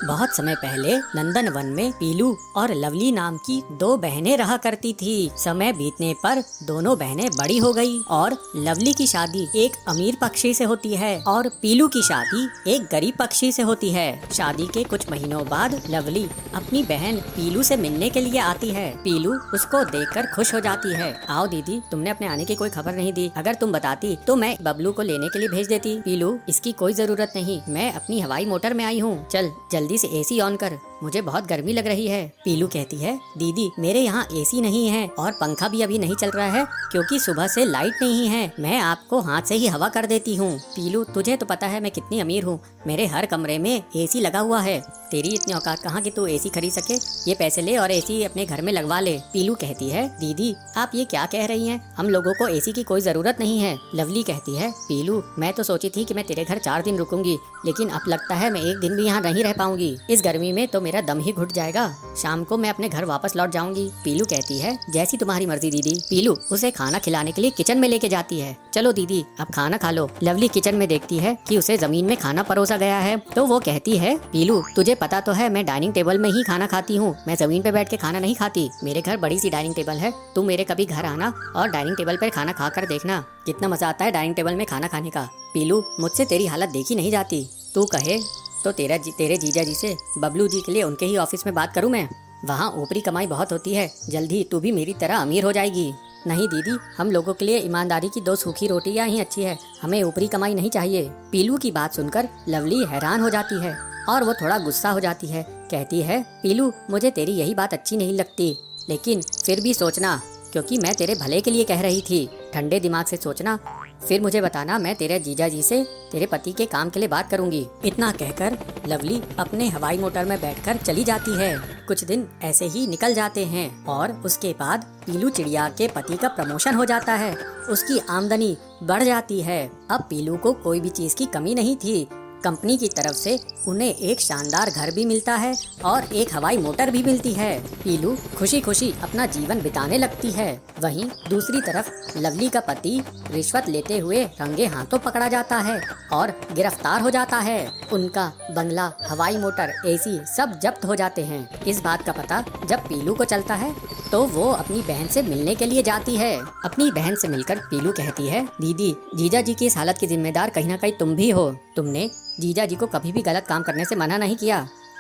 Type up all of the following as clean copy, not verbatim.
बहुत समय पहले नंदन वन में पीलू और लवली नाम की दो बहनें रहा करती थी। समय बीतने पर दोनों बहनें बड़ी हो गई और लवली की शादी एक अमीर पक्षी से होती है और पीलू की शादी एक गरीब पक्षी से होती है। शादी के कुछ महीनों बाद लवली अपनी बहन पीलू से मिलने के लिए आती है। पीलू उसको देखकर खुश हो जाती है। आओ दीदी, तुमने अपने आने की कोई खबर नहीं दी। अगर तुम बताती तो मैं बबलू को लेने के लिए भेज देती। पीलू, इसकी कोई जरूरत नहीं, मैं अपनी हवाई मोटर में आई हूँ। चल जल्दी से एसी ऑन कर, मुझे बहुत गर्मी लग रही है। पीलू कहती है, दीदी मेरे यहाँ एसी नहीं है और पंखा भी अभी नहीं चल रहा है क्योंकि सुबह से लाइट नहीं है। मैं आपको हाथ से ही हवा कर देती हूँ। पीलू, तुझे तो पता है मैं कितनी अमीर हूँ, मेरे हर कमरे में एसी लगा हुआ है। तेरी इतनी औकात कहाँ कि तू एसी खरीद सके। ये पैसे ले और एसी अपने घर में लगवा ले। पीलू कहती है, दीदी आप ये क्या कह रही हैं? हम लोगों को एसी की कोई जरूरत नहीं है। लवली कहती है, पीलू मैं तो सोची थी कि मैं तेरे घर 4 दिन रुकूंगी, लेकिन अब लगता है मैं एक दिन भी यहाँ नहीं रह पाऊंगी। इस गर्मी में तो मेरा दम ही घुट जाएगा। शाम को मैं अपने घर वापस लौट जाऊंगी। पीलू कहती है, जैसी तुम्हारी मर्जी दीदी। पीलू उसे खाना खिलाने के लिए किचन में लेके जाती है। चलो दीदी अब खाना खा लो। लवली किचन में देखती है कि उसे जमीन में खाना परोसा गया है तो वो कहती है, पीलू तुझे पता तो है मैं डाइनिंग टेबल में ही खाना खाती हूँ, मैं जमीन पे बैठ के खाना नहीं खाती। मेरे घर बड़ी सी डाइनिंग टेबल है, तुम मेरे कभी घर आना और डाइनिंग टेबल पर खाना खा कर देखना, कितना मजा आता है डाइनिंग टेबल में खाना खाने का। पीलू, मुझसे तेरी हालत देखी नहीं जाती। तू कहे तो तेरे जीजा जी से बबलू जी के लिए उनके ही ऑफिस में बात करूं मैं। वहाँ ऊपरी कमाई बहुत होती है, जल्दी तू भी मेरी तरह अमीर हो जाएगी। नहीं दीदी, हम लोगों के लिए ईमानदारी की 2 सूखी रोटियां ही अच्छी है, हमें ऊपरी कमाई नहीं चाहिए। पीलू की बात सुनकर लवली हैरान हो जाती है और वो थोड़ा गुस्सा हो जाती है। कहती है, पीलू मुझे तेरी यही बात अच्छी नहीं लगती, लेकिन फिर भी सोचना, क्योंकि मैं तेरे भले के लिए कह रही थी। ठंडे दिमाग से सोचना, फिर मुझे बताना, मैं तेरे जीजा जी से तेरे पति के काम के लिए बात करूंगी। इतना कहकर लवली अपने हवाई मोटर में बैठकर चली जाती है। कुछ दिन ऐसे ही निकल जाते हैं और उसके बाद पीलू चिड़िया के पति का प्रमोशन हो जाता है, उसकी आमदनी बढ़ जाती है। अब पीलू को कोई भी चीज की कमी नहीं थी। कंपनी की तरफ से उन्हें एक शानदार घर भी मिलता है और एक हवाई मोटर भी मिलती है। पीलू खुशी खुशी अपना जीवन बिताने लगती है। वहीं दूसरी तरफ लवली का पति रिश्वत लेते हुए रंगे हाथों पकड़ा जाता है और गिरफ्तार हो जाता है। उनका बंगला, हवाई मोटर, एसी सब जब्त हो जाते हैं। इस बात का पता जब पीलू को चलता है तो वो अपनी बहन से मिलने के लिए जाती है। अपनी बहन से मिलकर पीलू कहती है, दीदी जीजा जी की इस हालत की जिम्मेदार कहीं न कहीं तुम भी हो। तुमने जीजा जी को कभी भी गलत काम करने से मना नहीं किया,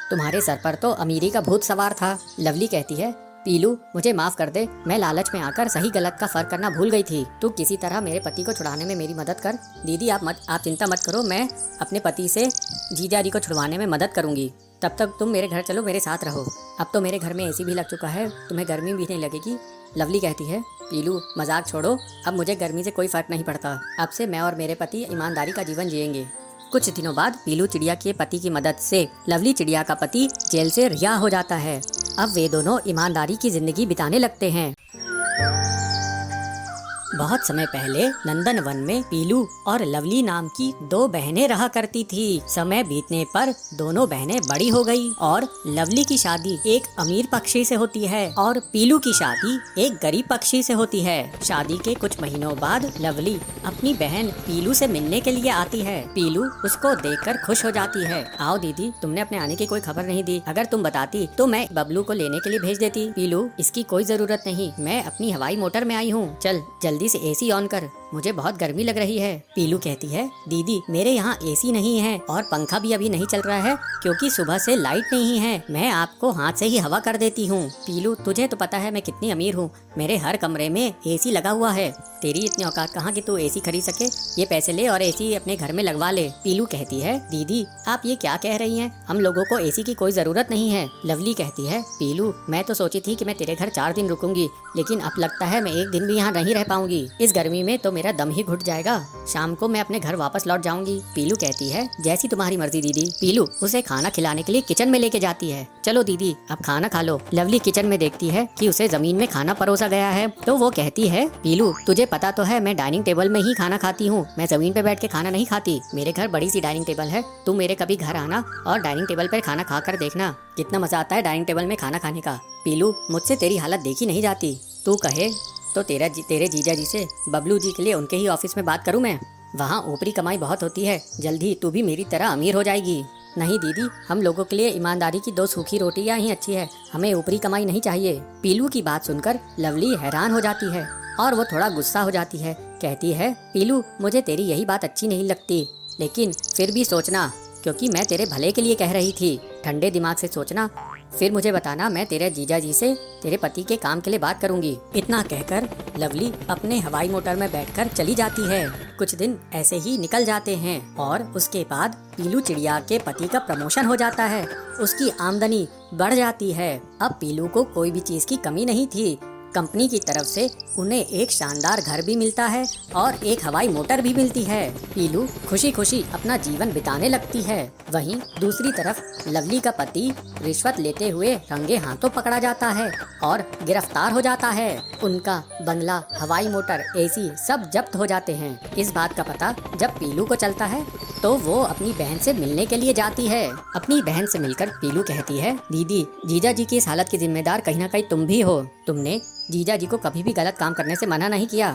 तुम्हारे सर पर तो अमीरी का भूत सवार था। लवली कहती है, पीलू मुझे माफ कर दे, मैं लालच में आकर सही गलत का फर्क करना भूल गई थी। तू किसी तरह मेरे पति को छुड़ाने में मेरी मदद कर। दीदी आप चिंता मत करो, मैं अपने पति से जीजा जी को छुड़वाने में मदद करूंगी। तब तक तुम मेरे घर चलो, मेरे साथ रहो। अब तो मेरे घर में एसी भी लग चुका है, तुम्हें गर्मी भी नहीं लगेगी। लवली कहती है, पीलू मजाक छोड़ो, अब मुझे गर्मी से कोई फर्क नहीं पड़ता। अब से मैं और मेरे पति ईमानदारी का जीवन जिएंगे। कुछ दिनों बाद पीलू चिड़िया के पति की मदद से लवली चिड़िया का पति जेल से रिहा हो जाता है। अब वे दोनों ईमानदारी की जिंदगी बिताने लगते हैं। बहुत समय पहले नंदन वन में पीलू और लवली नाम की 2 बहनें रहा करती थी। समय बीतने पर दोनों बहनें बड़ी हो गई और लवली की शादी एक अमीर पक्षी से होती है और पीलू की शादी एक गरीब पक्षी से होती है। शादी के कुछ महीनों बाद लवली अपनी बहन पीलू से मिलने के लिए आती है। पीलू उसको देखकर खुश हो जाती है। आओ दीदी, तुमने अपने आने की कोई खबर नहीं दी। अगर तुम बताती तो मैं बबलू को लेने के लिए भेज देती। पीलू, इसकी कोई जरूरत नहीं, मैं अपनी हवाई मोटर में आई हूँ। चल जल्दी से एसी ऑन कर, मुझे बहुत गर्मी लग रही है। पीलू कहती है, दीदी मेरे यहाँ एसी नहीं है और पंखा भी अभी नहीं चल रहा है क्योंकि सुबह से लाइट नहीं है, मैं आपको हाथ से ही हवा कर देती हूँ। पीलू, तुझे तो पता है मैं कितनी अमीर हूँ, मेरे हर कमरे में एसी लगा हुआ है। तेरी इतनी औकात कहाँ कि तू एसी खरीद सके। ये पैसे ले और एसी अपने घर में लगवा ले। पीलू कहती है, दीदी आप ये क्या कह रही हैं? हम लोगों को एसी की कोई जरूरत नहीं है। लवली कहती है, पीलू मैं तो सोची थी कि मैं तेरे घर 4 दिन रुकूंगी, लेकिन अब लगता है मैं एक दिन भी यहाँ नहीं रह पाऊंगी। इस गर्मी में तो मेरा दम ही घुट जाएगा। शाम को मैं अपने घर वापस लौट जाऊंगी। पीलू कहती है, जैसी तुम्हारी मर्जी दीदी। पीलू उसे खाना खिलाने के लिए किचन में लेके जाती है। चलो दीदी अब खाना खा लो। लवली किचन में देखती है कि उसे जमीन में खाना परोसा गया है तो वो कहती है, पीलू तुझे पता तो है मैं डाइनिंग टेबल में ही खाना खाती हूँ, मैं जमीन पे बैठ के खाना नहीं खाती। मेरे घर बड़ी सी डाइनिंग टेबल है, तुम मेरे कभी घर आना और डाइनिंग टेबल पर खाना खा कर देखना, कितना मजा आता है डाइनिंग टेबल में खाना खाने का। पीलू, मुझसे तेरी हालत देखी नहीं जाती। तू कहे तो तेरे जीजा जी से बबलू जी के लिए उनके ही ऑफिस में बात करूं मैं। वहाँ ऊपरी कमाई बहुत होती है, जल्दी तू भी मेरी तरह अमीर हो जाएगी। नहीं दीदी, हम लोगों के लिए ईमानदारी की 2 सूखी रोटियां ही अच्छी है, हमें ऊपरी कमाई नहीं चाहिए। पीलू की बात सुनकर लवली हैरान हो जाती है और वो थोड़ा गुस्सा हो जाती है। कहती है, पीलू मुझे तेरी यही बात अच्छी नहीं लगती, लेकिन फिर भी सोचना, क्योंकि मैं तेरे भले के लिए कह रही थी। ठंडे दिमाग से सोचना, फिर मुझे बताना, मैं तेरे जीजा जी से तेरे पति के काम के लिए बात करूंगी। इतना कहकर लवली अपने हवाई मोटर में बैठकर चली जाती है। कुछ दिन ऐसे ही निकल जाते हैं और उसके बाद पीलू चिड़िया के पति का प्रमोशन हो जाता है। उसकी आमदनी बढ़ जाती है। अब पीलू को कोई भी चीज की कमी नहीं थी। कंपनी की तरफ से उन्हें एक शानदार घर भी मिलता है और एक हवाई मोटर भी मिलती है। पीलू खुशी खुशी अपना जीवन बिताने लगती है। वहीं दूसरी तरफ लवली का पति रिश्वत लेते हुए रंगे हाथों पकड़ा जाता है और गिरफ्तार हो जाता है। उनका बंगला, हवाई मोटर, एसी सब जब्त हो जाते हैं। इस बात का पता जब पीलू को चलता है तो वो अपनी बहन से मिलने के लिए जाती है। अपनी बहन से मिलकर पीलू कहती है, दीदी, जीजा जी की इस हालत की जिम्मेदार कहीं ना कहीं तुम भी हो। तुमने जीजा जी को कभी भी गलत काम करने से मना नहीं किया।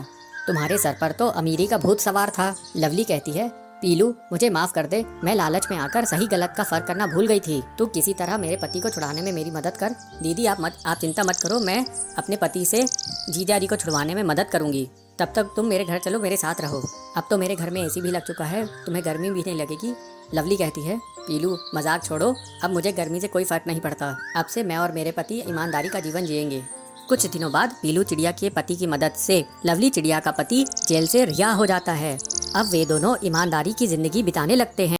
तुम्हारे सर पर तो अमीरी का भूत सवार था। लवली कहती है, पीलू मुझे माफ कर दे, मैं लालच में आकर सही गलत का फर्क करना भूल गई थी। तू किसी तरह मेरे पति को छुड़ाने में मेरी मदद कर। दीदी आप चिंता मत करो, मैं अपने पति से जीजा जी को छुड़वाने में मदद करूंगी। तब तक तुम मेरे घर चलो, मेरे साथ रहो। अब तो मेरे घर में एसी भी लग चुका है, तुम्हें गर्मी भी नहीं लगेगी। लवली कहती है, पीलू मजाक छोड़ो, अब मुझे गर्मी से कोई फर्क नहीं पड़ता। अब से मैं और मेरे पति ईमानदारी का जीवन जिएंगे। कुछ दिनों बाद पीलू चिड़िया के पति की मदद से लवली चिड़िया का पति जेल से रिहा हो जाता है। अब वे दोनों ईमानदारी की जिंदगी बिताने लगते हैं।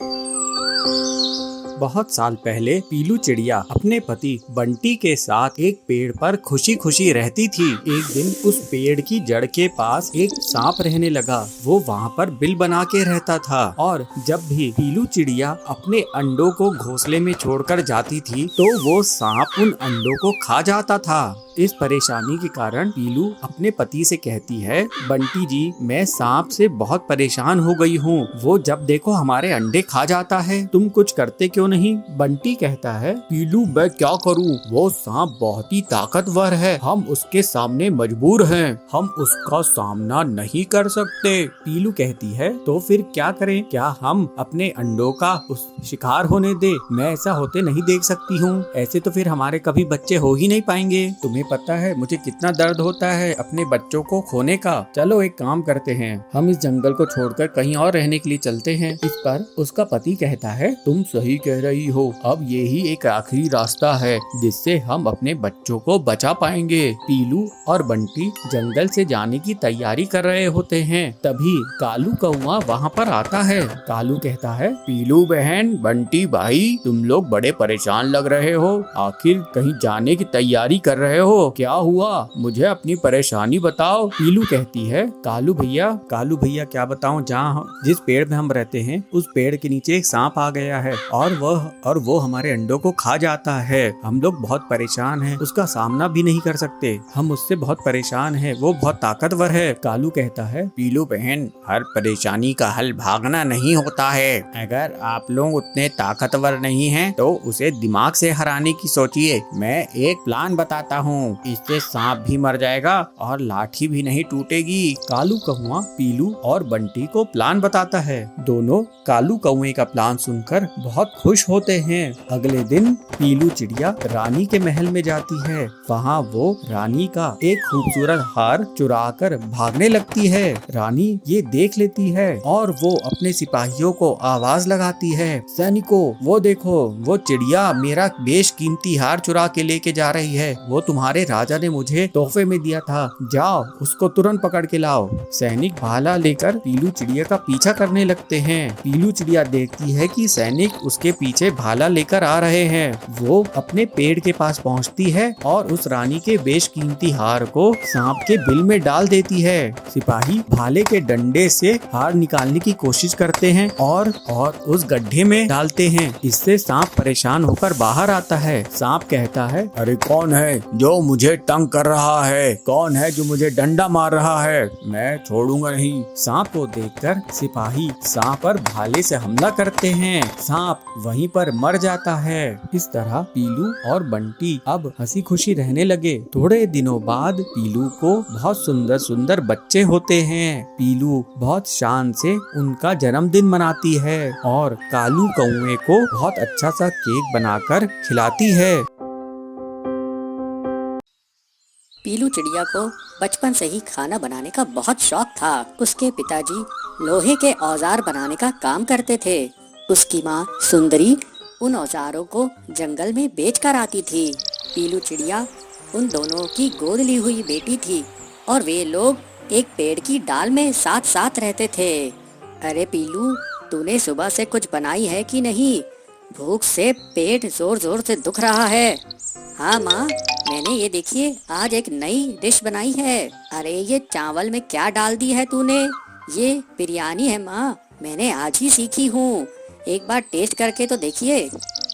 बहुत साल पहले पीलू चिड़िया अपने पति बंटी के साथ एक पेड़ पर खुशी खुशी रहती थी। एक दिन उस पेड़ की जड़ के पास एक सांप रहने लगा। वो वहाँ पर बिल बना के रहता था और जब भी पीलू चिड़िया अपने अंडों को घोंसले में छोड़कर जाती थी तो वो सांप उन अंडों को खा जाता था। इस परेशानी के कारण पीलू अपने पति से कहती है, बंटी जी, मैं सांप से बहुत परेशान हो गई हूँ। वो जब देखो हमारे अंडे खा जाता है, तुम कुछ करते क्यों नहीं? बंटी कहता है, पीलू मैं क्या करूँ, वो सांप बहुत ही ताकतवर है, हम उसके सामने मजबूर हैं, हम उसका सामना नहीं कर सकते। पीलू कहती है, तो फिर क्या करें? क्या हम अपने अंडों का उस शिकार होने दे? मैं ऐसा होते नहीं देख सकती हूँ। ऐसे तो फिर हमारे कभी बच्चे हो ही नहीं पाएंगे। तुम्हें पता है मुझे कितना दर्द होता है अपने बच्चों को खोने का। चलो एक काम करते हैं, हम इस जंगल को छोड़कर कहीं और रहने के लिए चलते हैं। इस पर उसका पति कहता है, तुम सही कह रही हो, अब ये ही एक आखिरी रास्ता है जिससे हम अपने बच्चों को बचा पाएंगे। पीलू और बंटी जंगल से जाने की तैयारी कर रहे होते हैं। तभी कालू कौवा वहाँ पर आता है। कालू कहता है, पीलू बहन, बंटी भाई, तुम लोग बड़े परेशान लग रहे हो, आखिर कहीं जाने की तैयारी कर रहे हो? क्या हुआ? मुझे अपनी परेशानी बताओ। पीलू कहती है, कालू भैया क्या बताऊं, जहाँ जिस पेड़ में हम रहते हैं उस पेड़ के नीचे एक सांप आ गया है और वो हमारे अंडों को खा जाता है। हम लोग बहुत परेशान हैं, उसका सामना भी नहीं कर सकते, हम उससे बहुत परेशान हैं, वो बहुत ताकतवर है। कालू कहता है, पीलू बहन, हर परेशानी का हल भागना नहीं होता है। अगर आप लोग उतने ताकतवर नहीं हैं तो उसे दिमाग से हराने की सोचिए। मैं एक प्लान बताता हूँ, इससे सांप भी मर जाएगा और लाठी भी नहीं टूटेगी। कालू कौवा पीलू और बंटी को प्लान बताता है। दोनों कालू कौवे का प्लान सुनकर बहुत खुश होते हैं। अगले दिन पीलू चिड़िया रानी के महल में जाती है। वहाँ वो रानी का एक खूबसूरत हार चुराकर भागने लगती है। रानी ये देख लेती है और वो अपने सिपाहियों को आवाज लगाती है, सैनिकों, वो देखो, वो चिड़िया मेरा बेशकीमती हार चुरा के लेके जा रही है। वो तुम्हारे राजा ने मुझे तोहफे में दिया था, जाओ उसको तुरंत पकड़ के लाओ। सैनिक भाला लेकर पीलू चिड़िया का पीछा करने लगते हैं। पीलू चिड़िया देखती है कि सैनिक उसके पीछे भाला लेकर आ रहे हैं। वो अपने पेड़ के पास पहुंचती है और उस रानी के बेशकीमती हार को सांप के बिल में डाल देती है। सिपाही भाले के डंडे से हार निकालने की कोशिश करते हैं और उस गड्ढे में डालते हैं। इससे सांप परेशान होकर बाहर आता है। सांप कहता है, अरे कौन है जो मुझे तंग कर रहा है? कौन है जो मुझे डंडा मार रहा है? मैं छोड़ूंगा नहीं। सांप को देखकर सिपाही सांप पर भाले से हमला करते हैं। सांप वहीं वहीं पर मर जाता है। इस तरह पीलू और बंटी अब हंसी खुशी रहने लगे। थोड़े दिनों बाद पीलू को बहुत सुंदर सुंदर बच्चे होते हैं। पीलू बहुत शान से उनका जन्मदिन मनाती है और कालू कौवे को बहुत अच्छा सा केक बनाकर खिलाती है। पीलू चिड़िया को बचपन से ही खाना बनाने का बहुत शौक था। उसके पिताजी लोहे के औजार बनाने का काम करते थे। उसकी माँ सुंदरी उन औजारों को जंगल में बेच कर आती थी। पीलू चिड़िया उन दोनों की गोद ली हुई बेटी थी और वे लोग एक पेड़ की डाल में साथ साथ रहते थे। अरे पीलू, तूने सुबह से कुछ बनाई है कि नहीं? भूख से पेट जोर जोर से दुख रहा है। हाँ माँ, मैंने ये देखिए आज एक नई डिश बनाई है। अरे ये चावल में क्या डाल दी है तूने? ये बिरयानी है माँ, मैंने आज ही सीखी हूँ। एक बार टेस्ट करके तो देखिए।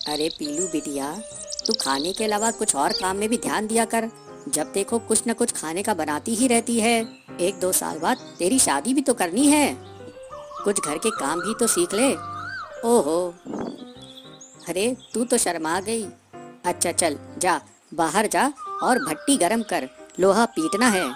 अरे पीलू बिटिया, तू खाने के अलावा कुछ और काम में भी ध्यान दिया कर। जब देखो कुछ न कुछ खाने का बनाती ही रहती है। 1-2 साल बाद तेरी शादी भी तो करनी है, कुछ घर के काम भी तो सीख ले। ओहो, अरे तू तो शर्मा गई। अच्छा चल जा, बाहर जा और भट्टी गरम कर, लोहा पीटना है।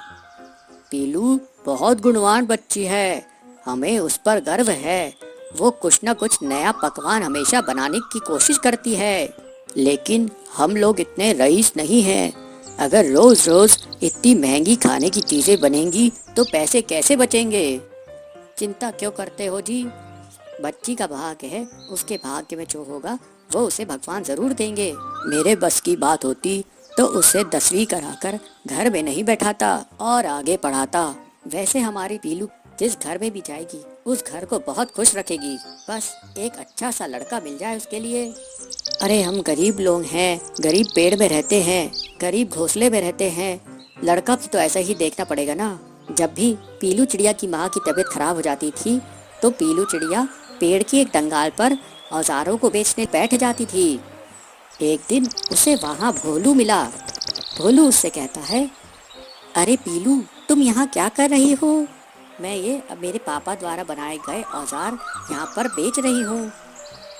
पीलू बहुत गुणवान बच्ची है, हमें उस पर गर्व है। वो कुछ न कुछ नया पकवान हमेशा बनाने की कोशिश करती है। लेकिन हम लोग इतने रईस नहीं हैं। अगर रोज रोज इतनी महंगी खाने की चीजें बनेंगी तो पैसे कैसे बचेंगे? चिंता क्यों करते हो जी? बच्ची का भाग्य है, उसके भाग्य में जो होगा वो उसे भगवान जरूर देंगे। मेरे बस की बात होती तो उसे 10वीं कराकर घर में नहीं बैठाता और आगे पढ़ाता। वैसे हमारी पीलू जिस घर में भी जाएगी उस घर को बहुत खुश रखेगी। बस एक अच्छा सा लड़का मिल जाए उसके लिए। अरे हम गरीब लोग हैं, गरीब पेड़ में रहते हैं, गरीब घोंसले में रहते हैं। लड़का भी तो ऐसा ही देखना पड़ेगा ना। जब भी पीलू चिड़िया की माँ की तबीयत खराब हो जाती थी तो पीलू चिड़िया पेड़ की एक डंगाल पर औजारों को बेचने बैठ जाती थी। एक दिन उसे वहाँ भोलू मिला। भोलू उससे कहता है, अरे पीलू, तुम यहाँ क्या कर रही हो? मैं ये मेरे पापा द्वारा बनाए गए औजार यहाँ पर बेच रही हूँ।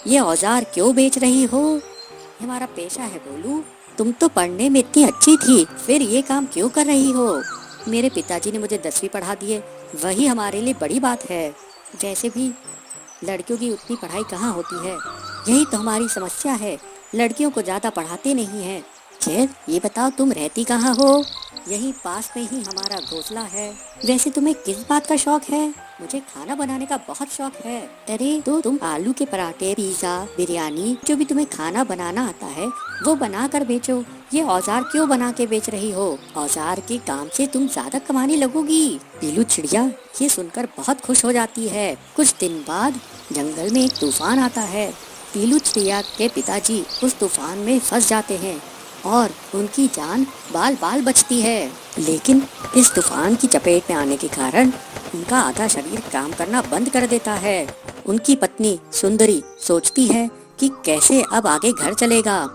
ये औजार क्यों बेच रही हो? ये हमारा पेशा है भोलू। तुम तो पढ़ने में इतनी अच्छी थी, फिर ये काम क्यों कर रही हो? मेरे पिताजी ने मुझे 10वीं पढ़ा दिए, वही हमारे लिए बड़ी बात है। वैसे भी लड़कियों की उतनी पढ़ाई कहाँ होती है, यही तो हमारी समस्या है। लड़कियों को ज़्यादा पढ़ाते नहीं हैं। खैर ये बताओ तुम रहती कहाँ हो? यहीं पास में ही हमारा घोंसला है। वैसे तुम्हें किस बात का शौक है? मुझे खाना बनाने का बहुत शौक है। अरे तो तुम आलू के पराठे, पिज्जा, बिरयानी, जो भी तुम्हें खाना बनाना आता है वो बना कर बेचो। ये औजार क्यों बना के बेच रही हो? औजार के काम से तुम ज्यादा कमाने लगोगी। पीलू चिड़िया ये सुनकर बहुत खुश हो जाती है। कुछ दिन बाद जंगल में एक तूफान आता है। पीलू चिड़िया के पिताजी उस तूफान में फंस जाते हैं और उनकी जान बाल बाल बचती है। लेकिन इस तूफान की चपेट में आने के कारण उनका आधा शरीर काम करना बंद कर देता है। उनकी पत्नी सुंदरी सोचती है कि कैसे अब आगे घर चलेगा।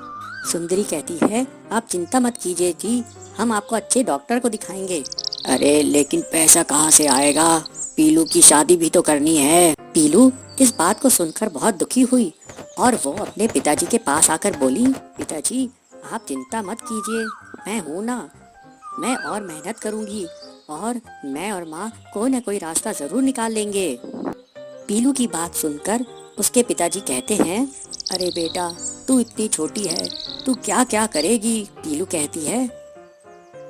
सुंदरी कहती है, आप चिंता मत कीजिए जी, हम आपको अच्छे डॉक्टर को दिखाएंगे। अरे लेकिन पैसा कहाँ से आएगा? पीलू की शादी भी तो करनी है। पीलू इस बात को सुनकर बहुत दुखी हुई और वो अपने पिताजी के पास आकर बोली, पिताजी आप चिंता मत कीजिए, मैं हूँ ना, मैं और मेहनत करूँगी और मैं और माँ कोई न कोई रास्ता जरूर निकाल लेंगे। पीलू की बात सुनकर उसके पिताजी कहते हैं, अरे बेटा तू इतनी छोटी है, तू क्या क्या करेगी? पीलू कहती है,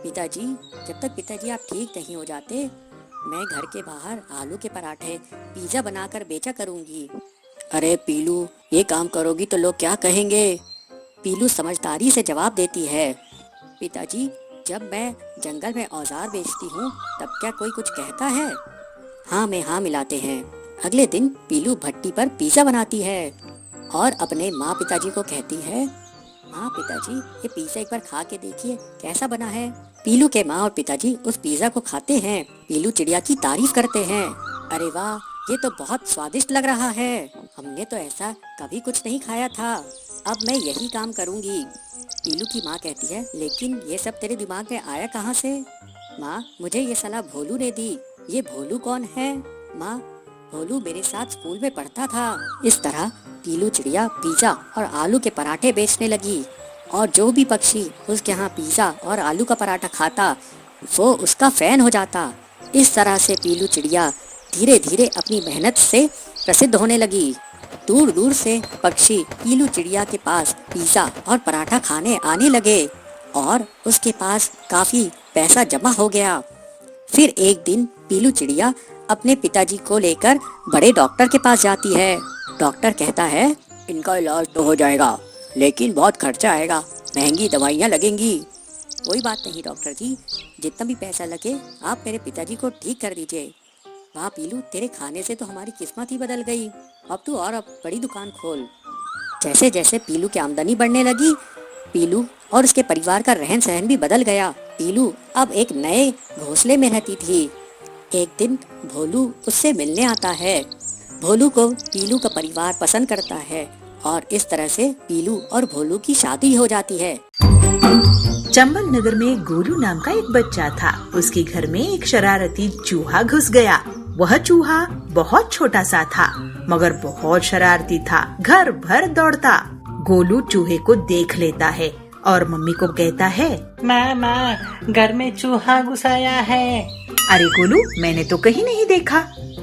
पिताजी जब तक पिताजी आप ठीक नहीं हो जाते मैं घर के बाहर आलू के पराठे, पिज्जा बनाकर बेचा करूँगी। अरे पीलू ये काम करोगी तो लोग क्या कहेंगे? पीलू समझदारी से जवाब देती है, पिताजी जब मैं जंगल में औजार बेचती हूँ तब क्या कोई कुछ कहता है? हाँ में हाँ मिलाते हैं। अगले दिन पीलू भट्टी पर पिज्जा बनाती है और अपने माँ पिताजी को कहती है, माँ पिताजी ये पिज्जा एक बार खा के देखिए कैसा बना है। पीलू के माँ और पिताजी उस पिज्जा को खाते हैं। पीलू चिड़िया की तारीफ करते हैं, अरे वाह ये तो बहुत स्वादिष्ट लग रहा है, हमने तो ऐसा कभी कुछ नहीं खाया था, अब मैं यही काम करूँगी। पीलू की माँ कहती है, लेकिन ये सब तेरे दिमाग में आया कहाँ से? माँ मुझे ये सलाह भोलू ने दी। ये भोलू कौन है? माँ भोलू मेरे साथ स्कूल में पढ़ता था। इस तरह पीलू चिड़िया पिज्जा और आलू के पराठे बेचने लगी और जो भी पक्षी उसके यहाँ पिज्जा और आलू का पराठा खाता वो उसका फैन हो जाता। इस तरह से पीलू चिड़िया धीरे धीरे अपनी मेहनत से प्रसिद्ध होने लगी। दूर दूर से पक्षी पीलू चिड़िया के पास पिज्जा और पराठा खाने आने लगे और उसके पास काफी पैसा जमा हो गया। फिर एक दिन पीलू चिड़िया अपने पिताजी को लेकर बड़े डॉक्टर के पास जाती है। डॉक्टर कहता है, इनका इलाज तो हो जाएगा लेकिन बहुत खर्चा आएगा, महंगी दवाइयाँ लगेंगी। कोई बात नहीं डॉक्टर जी, जितना भी पैसा लगे आप मेरे पिताजी को ठीक कर दीजिए। वाह पीलू, तेरे खाने से तो हमारी किस्मत ही बदल गई, अब तू और अब बड़ी दुकान खोल। जैसे जैसे पीलू की आमदनी बढ़ने लगी, पीलू और उसके परिवार का रहन सहन भी बदल गया। पीलू अब एक नए घोंसले में रहती थी। एक दिन भोलू उससे मिलने आता है। भोलू को पीलू का परिवार पसंद करता है और इस तरह से पीलू और भोलू की शादी हो जाती है। चंबल नगर में गोलू नाम का एक बच्चा था। उसके घर में एक शरारती चूहा घुस गया। वह चूहा बहुत छोटा सा था मगर बहुत शरारती था, घर भर दौड़ता। गोलू चूहे को देख लेता है और मम्मी को कहता है, माँ घर में चूहा घुस आया है। अरे गोलू, मैंने तो कहीं नहीं देखा,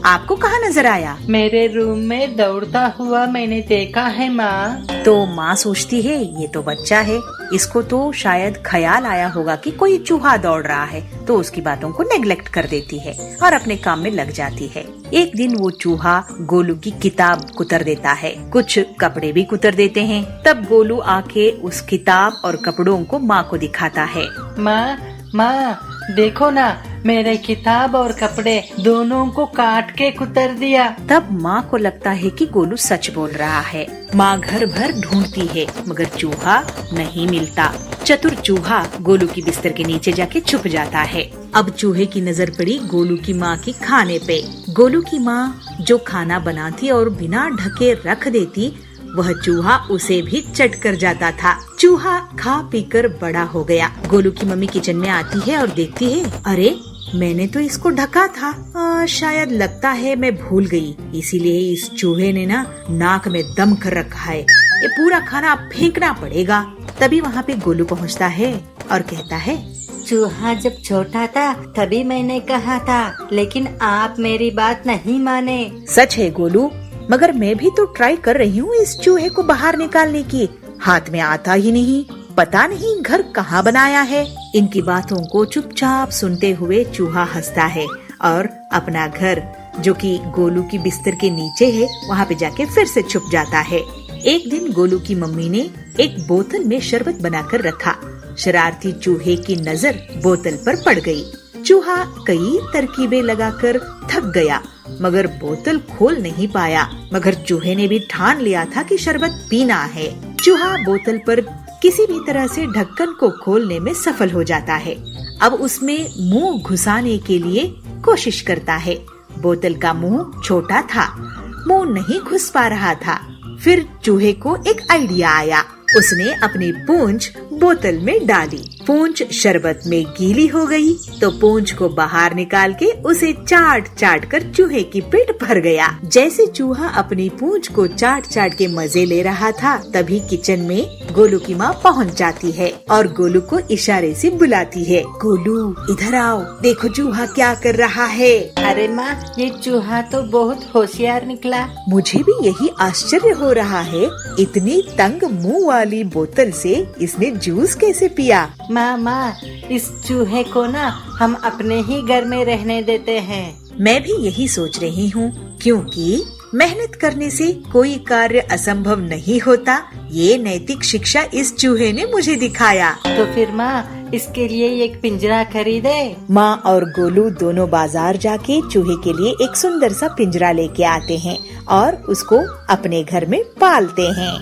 आपको कहाँ नजर आया? मेरे रूम में दौड़ता हुआ मैंने देखा है माँ। तो माँ सोचती है ये तो बच्चा है, इसको तो शायद ख्याल आया होगा कि कोई चूहा दौड़ रहा है, तो उसकी बातों को नेग्लेक्ट कर देती है और अपने काम में लग जाती है। एक दिन वो चूहा गोलू की किताब कुतर देता है, कुछ कपड़े भी कुतर देते हैं। तब गोलू आके उस किताब और कपड़ों को माँ को दिखाता है। माँ देखो ना, मेरे किताब और कपड़े दोनों को काट के कुतर दिया। तब माँ को लगता है कि गोलू सच बोल रहा है। माँ घर भर ढूंढती है मगर चूहा नहीं मिलता। चतुर चूहा गोलू की बिस्तर के नीचे जाके छुप जाता है। अब चूहे की नजर पड़ी गोलू की माँ की खाने पे। गोलू की माँ जो खाना बनाती और बिना ढके रख देती, वह चूहा उसे भी चट कर जाता था। चूहा खा पीकर बड़ा हो गया। गोलू की मम्मी किचन में आती है और देखती है, अरे मैंने तो इसको ढका था, शायद लगता है मैं भूल गई, इसीलिए इस चूहे ने ना नाक में दम कर रखा है, ये पूरा खाना फेंकना पड़ेगा। तभी वहाँ पे गोलू पहुँचता है और कहता है, चूहा जब छोटा था तभी मैंने कहा था, लेकिन आप मेरी बात नहीं माने। सच है गोलू, मगर मैं भी तो ट्राई कर रही हूँ इस चूहे को बाहर निकालने की, हाथ में आता ही नहीं, पता नहीं घर कहाँ बनाया है। इनकी बातों को चुपचाप सुनते हुए चूहा हंसता है और अपना घर, जो कि गोलू की बिस्तर के नीचे है, वहाँ पे जाके फिर से छुप जाता है। एक दिन गोलू की मम्मी ने एक बोतल में शरबत बनाकर रखा। शरारती चूहे की नजर बोतल पर पड़ गई। चूहा कई तरकीबें लगाकर थक गया मगर बोतल खोल नहीं पाया। मगर चूहे ने भी ठान लिया था कि शरबत पीना है। चूहा बोतल पर किसी भी तरह से ढक्कन को खोलने में सफल हो जाता है। अब उसमें मुंह घुसाने के लिए कोशिश करता है। बोतल का मुंह छोटा था, मुंह नहीं घुस पा रहा था। फिर चूहे को एक आइडिया आया। उसने अपनी पूंछ बोतल में डाली। पूंछ शरबत में गीली हो गई तो पूंछ को बाहर निकाल के उसे चाट चाट कर चूहे की पेट भर गया। जैसे चूहा अपनी पूंछ को चाट चाट के मजे ले रहा था, तभी किचन में गोलू की माँ पहुँच जाती है और गोलू को इशारे से बुलाती है, गोलू इधर आओ, देखो चूहा क्या कर रहा है। अरे माँ, ये चूहा तो बहुत होशियार निकला। मुझे भी यही आश्चर्य हो रहा है, इतनी तंग मुंह वाली बोतल से इसने जूस कैसे पिया। माँ, इस चूहे को ना हम अपने ही घर में रहने देते हैं। मैं भी यही सोच रही हूँ, क्योंकि मेहनत करने से कोई कार्य असंभव नहीं होता। ये नैतिक शिक्षा इस चूहे ने मुझे दिखाया। तो फिर माँ, इसके लिए एक पिंजरा खरीदे। माँ और गोलू दोनों बाजार जाके चूहे के लिए एक सुंदर सा पिंजरा लेके आते हैं और उसको अपने घर में पालते हैं।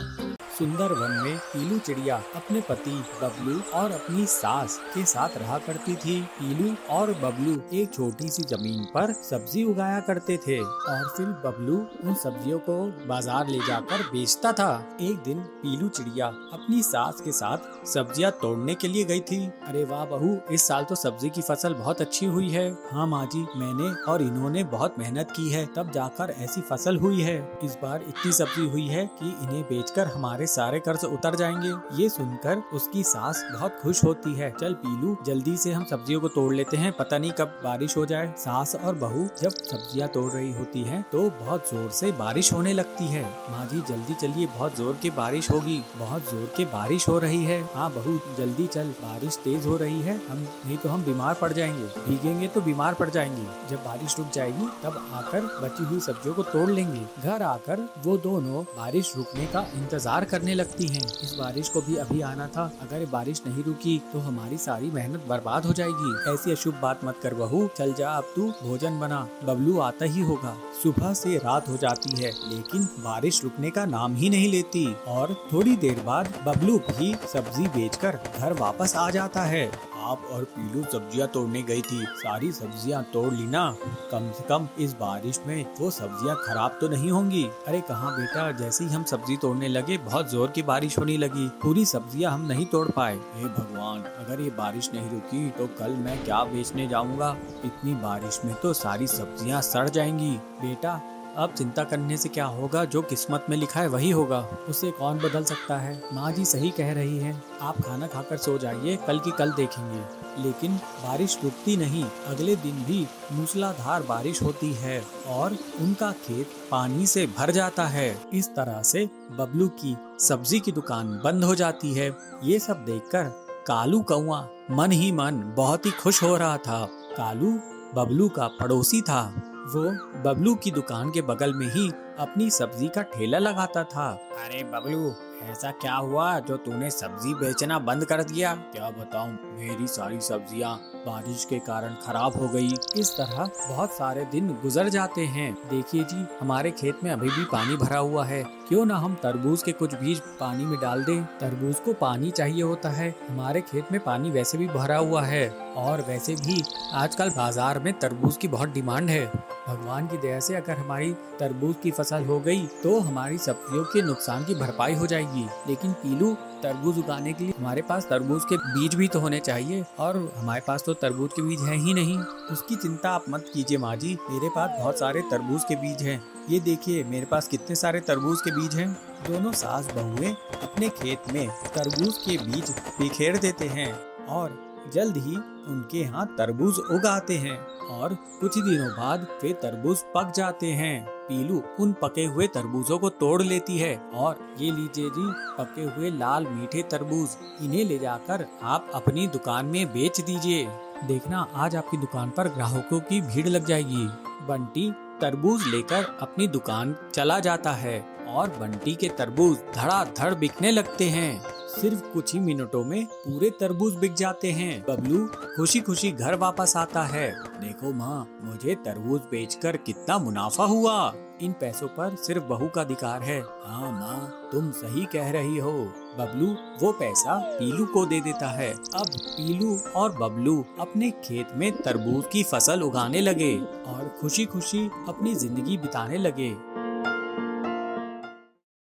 सुंदर वन में पीलू चिड़िया अपने पति बबलू और अपनी सास के साथ रहा करती थी। पीलू और बबलू एक छोटी सी जमीन पर सब्जी उगाया करते थे और फिर बबलू उन सब्जियों को बाजार ले जाकर बेचता था। एक दिन पीलू चिड़िया अपनी सास के साथ सब्जियां तोड़ने के लिए गई थी। अरे वाह बहू, इस साल तो सब्जी की फसल बहुत अच्छी हुई है। हाँ माँ जी, मैंने और इन्होंने बहुत मेहनत की है, तब जाकर ऐसी फसल हुई है। इस बार इतनी सब्जी हुई है कि इन्हें बेचकर हमारे सारे कर्ज उतर जाएंगे। ये सुनकर उसकी सास बहुत खुश होती है। चल पीलू, जल्दी से हम सब्जियों को तोड़ लेते हैं, पता नहीं कब बारिश हो जाए। सास और बहू जब सब्जियां तोड़ रही होती हैं, तो बहुत जोर से बारिश होने लगती है। माँ जी जल्दी चलिए, बहुत जोर की बारिश होगी। बहुत जोर की बारिश हो रही है। हाँ बहू जल्दी चल, बारिश तेज हो रही है, हम नहीं तो हम बीमार पड़ जाएंगे, भीगेंगे तो बीमार पड़ जाएंगे। जब बारिश रुक जाएगी तब आकर बची हुई सब्जियों को तोड़ लेंगे। घर आकर वो दोनों बारिश रुकने का इंतजार करने लगती हैं। इस बारिश को भी अभी आना था, अगर बारिश नहीं रुकी तो हमारी सारी मेहनत बर्बाद हो जाएगी। ऐसी अशुभ बात मत कर बहू, चल जा अब तू भोजन बना, बबलू आता ही होगा। सुबह से रात हो जाती है लेकिन बारिश रुकने का नाम ही नहीं लेती और थोड़ी देर बाद बबलू भी सब्जी बेचकर घर वापस आ जाता है। आप और पीलू सब्जियां तोड़ने गई थी, सारी सब्जियां तोड़ ली ना? कम से कम इस बारिश में वो सब्जियां खराब तो नहीं होंगी? अरे कहाँ बेटा, जैसे ही हम सब्जी तोड़ने लगे बहुत जोर की बारिश होने लगी, पूरी सब्जियां हम नहीं तोड़ पाए। हे भगवान, अगर ये बारिश नहीं रुकी तो कल मैं क्या बेचने जाऊंगा? इतनी बारिश में तो सारी सब्जियां सड़ जाएंगी। बेटा अब चिंता करने से क्या होगा, जो किस्मत में लिखा है वही होगा, उसे कौन बदल सकता है। माँ जी सही कह रही है, आप खाना खाकर सो जाइए, कल की कल देखेंगे। लेकिन बारिश रुकती नहीं, अगले दिन भी मूसलाधार बारिश होती है और उनका खेत पानी से भर जाता है। इस तरह से बबलू की सब्जी की दुकान बंद हो जाती है। ये सब देखकर कालू कौआ मन ही मन बहुत ही खुश हो रहा था। कालू बबलू का पड़ोसी था। वो बबलू की दुकान के बगल में ही अपनी सब्जी का ठेला लगाता था। अरे बबलू, ऐसा क्या हुआ जो तूने सब्जी बेचना बंद कर दिया? क्या बताऊं, मेरी सारी सब्जियां बारिश के कारण खराब हो गई। इस तरह बहुत सारे दिन गुजर जाते हैं। देखिए जी, हमारे खेत में अभी भी पानी भरा हुआ है, क्यों ना हम तरबूज के कुछ बीज पानी में डाल दें। तरबूज को पानी चाहिए होता है, हमारे खेत में पानी वैसे भी भरा हुआ है और वैसे भी आजकल बाजार में तरबूज की बहुत डिमांड है। भगवान की दया से अगर हमारी तरबूज की फसल हो गई तो हमारी सब्जियों के नुकसान की भरपाई हो जाएगी। लेकिन पीलू, तरबूज उगाने के लिए हमारे पास तरबूज के बीज भी तो होने चाहिए और हमारे पास तो तरबूज के बीज हैं ही नहीं। उसकी चिंता आप मत कीजिए माँ जी, मेरे पास बहुत सारे तरबूज के बीज हैं। ये देखिए मेरे पास कितने सारे तरबूज के बीज हैं। दोनों सास बहुएं अपने खेत में तरबूज के बीज बिखेर देते हैं और जल्द ही उनके यहाँ तरबूज उगाते हैं और कुछ दिनों बाद वे तरबूज पक जाते हैं। पीलू उन पके हुए तरबूजों को तोड़ लेती है और ये लीजिए जी, पके हुए लाल मीठे तरबूज, इन्हें ले जाकर आप अपनी दुकान में बेच दीजिए। देखना आज आपकी दुकान पर ग्राहकों की भीड़ लग जाएगी। बंटी तरबूज लेकर अपनी दुकान चला जाता है और बंटी के तरबूज धड़ाधड़ बिकने लगते हैं। सिर्फ कुछ ही मिनटों में पूरे तरबूज बिक जाते हैं। बबलू खुशी खुशी घर वापस आता है। देखो माँ, मुझे तरबूज बेचकर कितना मुनाफा हुआ। इन पैसों पर सिर्फ बहू का अधिकार है। हाँ माँ, तुम सही कह रही हो। बबलू वो पैसा पीलू को दे देता है। अब पीलू और बबलू अपने खेत में तरबूज की फसल उगाने लगे और खुशी खुशी अपनी जिंदगी बिताने लगे।